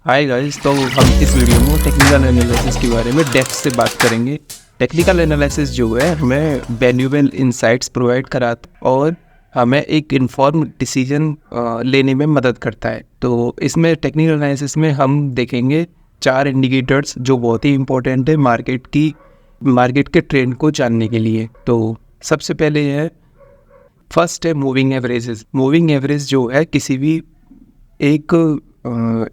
Hi guys, तो हम इस वीडियो में टेक्निकल एनालिसिस के बारे में डेप्थ से बात करेंगे। टेक्निकल एनालिसिस जो है हमें वैल्यूएबल इंसाइट्स प्रोवाइड कराता है और हमें एक इन्फॉर्म डिसीजन लेने में मदद करता है। तो इसमें टेक्निकल एनालिसिस में हम देखेंगे 4 इंडिकेटर्स जो बहुत ही इंपॉर्टेंट है मार्केट के ट्रेंड को जानने के लिए। तो सबसे पहले है फर्स्ट है मूविंग एवरेजेस। मूविंग एवरेज जो है किसी भी एक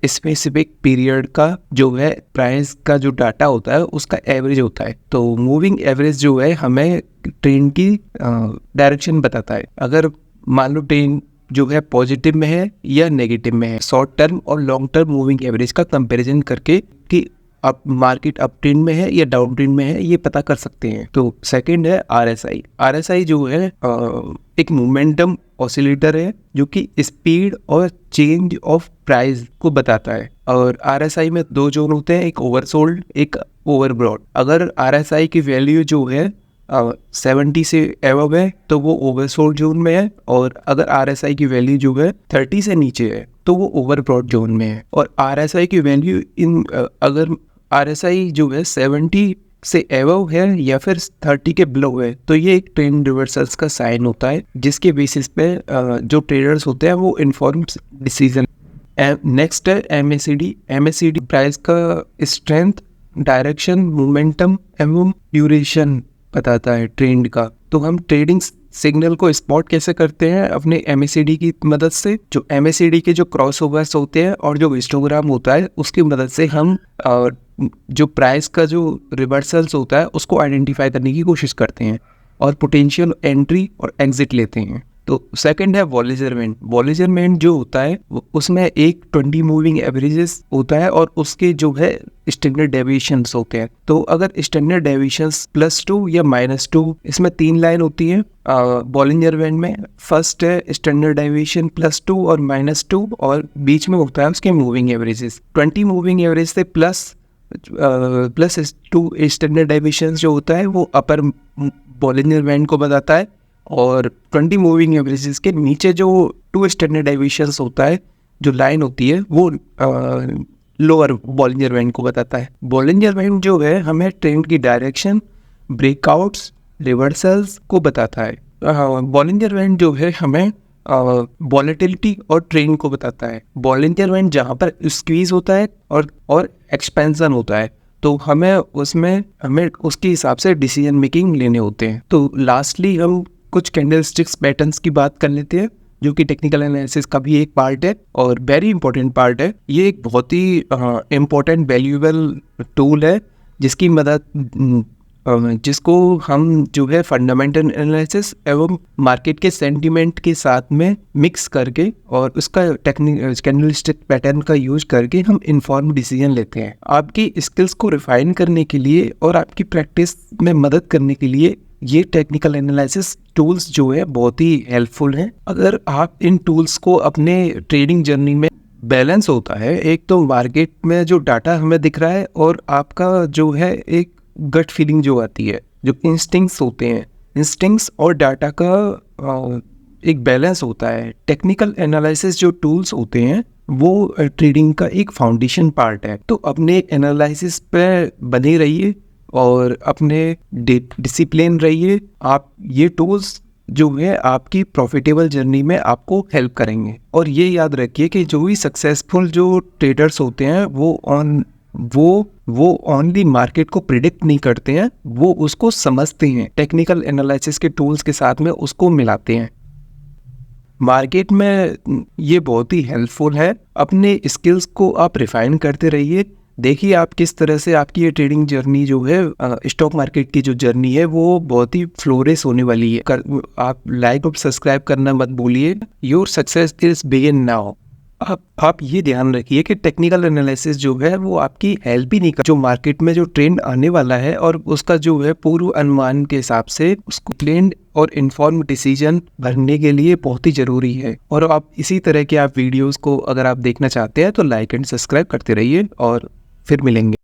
स्पेसिफिक पीरियड का जो है प्राइस का जो डाटा होता है उसका एवरेज होता है। तो मूविंग एवरेज जो है हमें ट्रेंड की डायरेक्शन बताता है। अगर मान लो ट्रेंड जो है पॉजिटिव में है या नेगेटिव में है, शॉर्ट टर्म और लॉन्ग टर्म मूविंग एवरेज का कंपैरिजन करके कि अब मार्केट अप ट्रेंड में है या डाउन ट्रेंड में है ये पता कर सकते हैं। तो सेकंड है आरएसआई। आरएसआई जो है एक मोमेंटम ऑसिलेटर है जो कि स्पीड और चेंज ऑफ प्राइस को बताता है। और आरएसआई में 2 जोन होते हैं, एक ओवरसोल्ड एक ओवरब्रॉड। अगर आरएसआई की वैल्यू जो है 70 से एबव है तो वो ओवरसोल्ड जोन में है, और अगर आरएसआई की वैल्यू जो है 30 से नीचे है तो वो ओवरब्रॉड जोन में है। और आरएसआई की वैल्यू अगर आरएसआई जो है 70 से एबव है या फिर 30 के बिलो है तो ये एक ट्रेंड रिवर्सल्स का साइन होता है, जिसके बेसिस पे जो ट्रेडर्स होते हैं वो इन्फॉर्म्ड डिसीजन। नेक्स्ट है एमएसीडी। एमएसीडी प्राइस का स्ट्रेंथ, डायरेक्शन, मोमेंटम एवं ड्यूरेशन बताता है ट्रेंड का। तो हम ट्रेडिंग सिग्नल को स्पॉट कैसे करते हैं अपने एमएसीडी की मदद से। जो एमएसीडी के जो क्रॉसओवर्स होते हैं और जो हिस्टोग्राम होता है उसकी मदद से हम जो प्राइस का जो रिवर्सल्स होता है उसको आइडेंटिफाई करने की कोशिश करते हैं और पोटेंशियल एंट्री और एग्जिट लेते हैं। तो सेकंड है वॉलिजर बैंड। वॉलिजर बैंड जो होता है उसमें एक 20 मूविंग एवरेजेस होता है और उसके जो है स्टैंडर्ड डेविएशंस होते हैं। तो अगर स्टैंडर्ड डेविएशंस +2 या -2, इसमें 3 लाइन होती है बॉलिंजर बैंड में। फर्स्ट है स्टैंडर्ड डेविएशन +2 और -2, और बीच में होता है उसके मूविंग एवरेजेस। 20 मूविंग एवरेज से प्लस 2 स्टैंडर्ड डेविएशन जो होता है वो अपर बॉलिंजर बैंड को बताता है, और 20 मूविंग एवरेजेस के नीचे जो 2 स्टैंडर्ड डेविएशंस होता है जो लाइन होती है वो लोअर बॉलिंजर बैंड को बताता है। बॉलिंजर बैंड जो है हमें ट्रेंड की डायरेक्शन, ब्रेकआउट्स, रिवर्सल्स को बताता है। बॉलिंजर बैंड जो है हमें वॉलेटिलिटी और ट्रेंड को बताता है। बॉलिंजर बैंड जहाँ पर स्क्वीज होता है और एक्सपेंशन होता है तो हमें उसके हिसाब से डिसीजन मेकिंग लेने होते हैं। तो लास्टली हम कुछ कैंडलस्टिक्स पैटर्न्स की बात कर लेते हैं जो कि टेक्निकल एनालिसिस का भी एक पार्ट है और वेरी इंपॉर्टेंट पार्ट है। ये एक बहुत ही इम्पोर्टेंट वैल्यूएबल टूल है जिसको हम जो है फंडामेंटल एनालिसिस एवं मार्केट के सेंटीमेंट के साथ में मिक्स करके और उसका कैंडलस्टिक पैटर्न का यूज करके हम इन्फॉर्म डिसीजन लेते हैं। आपकी स्किल्स को रिफाइन करने के लिए और आपकी प्रैक्टिस में मदद करने के लिए ये टेक्निकल एनालिसिस टूल्स जो है बहुत ही हेल्पफुल हैं। अगर आप इन टूल्स को अपने ट्रेडिंग जर्नी में बैलेंस होता है, एक तो मार्केट में जो डाटा हमें दिख रहा है और आपका जो है एक गट फीलिंग जो आती है, जो इंस्टिंक्ट्स होते हैं, इंस्टिंक्ट्स और डाटा का एक बैलेंस होता है। टेक्निकल एनालिसिस जो टूल्स होते हैं वो ट्रेडिंग का एक फाउंडेशन पार्ट है। तो अपने एनालिसिस पे बने रहिए और अपने डिसिप्लिन रहिए। आप ये टूल्स जो है आपकी प्रॉफिटेबल जर्नी में आपको हेल्प करेंगे। और ये याद रखिए कि जो भी सक्सेसफुल जो ट्रेडर्स होते हैं वो ओनली मार्केट को प्रिडिक्ट नहीं करते हैं, वो उसको समझते हैं, टेक्निकल एनालिसिस के टूल्स के साथ में उसको मिलाते हैं। मार्केट में ये बहुत ही हेल्पफुल है। अपने स्किल्स को आप रिफाइन करते रहिए। देखिए आप किस तरह से आपकी ये ट्रेडिंग जर्नी जो है स्टॉक मार्केट की जो जर्नी है वो बहुत ही फ्लोरिश होने वाली है। आप लाइक और सब्सक्राइब करना मत भूलिए। Your success is begin now. आप ये ध्यान रखिए कि टेक्निकल एनालिसिस जो है वो आपकी हेल्प ही नहीं कर, जो मार्केट में जो ट्रेंड आने वाला है और उसका जो है पूर्व अनुमान के हिसाब से उसको प्लेन और इन्फॉर्म डिसीजन भरने के लिए बहुत ही जरूरी है। और आप इसी तरह के आप वीडियोस को अगर आप देखना चाहते हैं तो लाइक एंड सब्सक्राइब करते रहिए और फिर मिलेंगे।